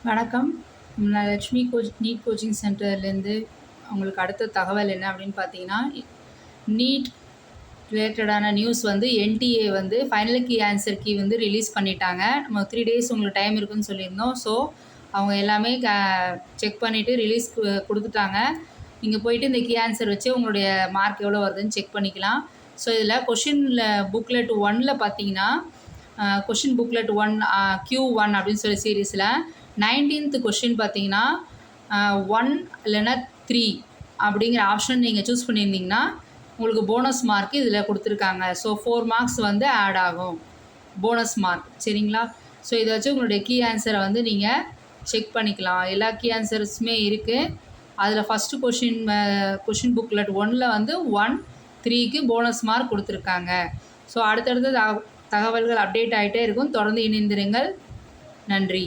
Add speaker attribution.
Speaker 1: வணக்கம். நான் Lakshmi NEET coaching சென்டர்லேருந்து உங்களுக்கு அடுத்த தகவல் என்ன அப்படின்னு பார்த்தீங்கன்னா, நீட் ரிலேட்டடான நியூஸ் வந்து என்டிஏ வந்து ஃபைனல் கீ ஆன்சர் கீ வந்து ரிலீஸ் பண்ணிட்டாங்க. நம்ம 3 டேஸ் உங்களுக்கு டைம் இருக்குன்னு சொல்லியிருந்தோம். ஸோ அவங்க எல்லாமே செக் பண்ணிவிட்டு ரிலீஸ் கொடுத்துட்டாங்க. நீங்கள் போயிட்டு இந்த கீ ஆன்சர் வச்சு உங்களுடைய மார்க் எவ்வளோ வருதுன்னு செக் பண்ணிக்கலாம். ஸோ இதில் கொஷினில் புக்லெட் 1ல் பார்த்தீங்கன்னா, கொஷின் புக்லெட் 1 Q1 அப்படின்னு சொல்லி சீரீஸில் 19th கொஷின் பார்த்தீங்கன்னா 1 இல்லைன்னா 3 அப்படிங்கிற ஆப்ஷன் நீங்கள் சூஸ் பண்ணியிருந்தீங்கன்னா உங்களுக்கு போனஸ் மார்க் இதில் கொடுத்துருக்காங்க. ஸோ 4 மார்க்ஸ் வந்து ஆட் ஆகும் போனஸ் மார்க். சரிங்களா? ஸோ இதை வச்சு உங்களுடைய கீ ஆன்சரை வந்து நீங்கள் செக் பண்ணிக்கலாம். எல்லா கீ ஆன்சர்ஸுமே இருக்குது. அதில் ஃபஸ்ட்டு கொஷின் புக்லெட் 1ல் வந்து 1 3க்கு போனஸ் மார்க் கொடுத்துருக்காங்க. ஸோ அடுத்தடுத்த தகவல்கள் அப்டேட் ஆகிட்டே இருக்கும். தொடர்ந்து இணைந்திருங்கள். நன்றி.